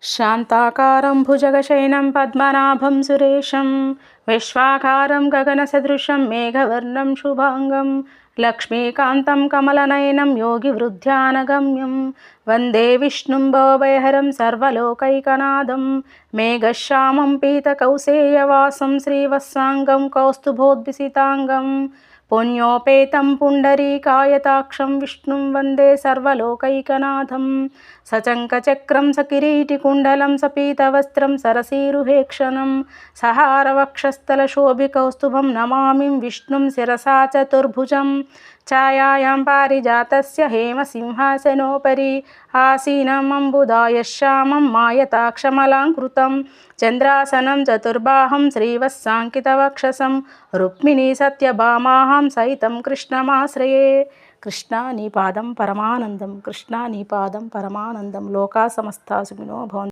శాంతాకారం భుజగశయనం పద్మనాభం సురేశం విశ్వాకారం గగనసదృశం మేఘవర్ణం శుభాంగం లక్ష్మీకాంతం కమలనయనం యోగివృద్ధ్యానగమ్యం వందే విష్ణుం భవభయహరం సర్వలోకైకనాథం మేఘశ్యామం పీతకౌసేయవాసం శ్రీవత్సాంగం కౌస్తుభోద్భిసితాంగం పుణ్యోపేతం పుండరీకాయతాక్షం విష్ణుం వందే సర్వలోకైకనాథం సచంకచక్రం సకిరీటికుండలం సపీతవస్త్రం సరసీరుహేక్షణం సహారవక్షస్థలశోభికౌస్తుభం నమామి విష్ణుం శిరసా చతుర్భుజం ఛాయాయాం పారిజాతస్య హేమసింహాసనోపరి ఆసీనమంబుదాయశ్యామం మాయతాక్షమలాంకృతం చంద్రాసనం చతుర్బాహం శ్రీవత్సాంకితవక్షసం రుక్మిణీ సత్యభామాహం సైతం కృష్ణమాశ్రయే. కృష్ణ నీ పాదం పరమానందం, కృష్ణ నీ పాదం పరమానందం. లోకా సమస్తా సుఖినో భవంతు.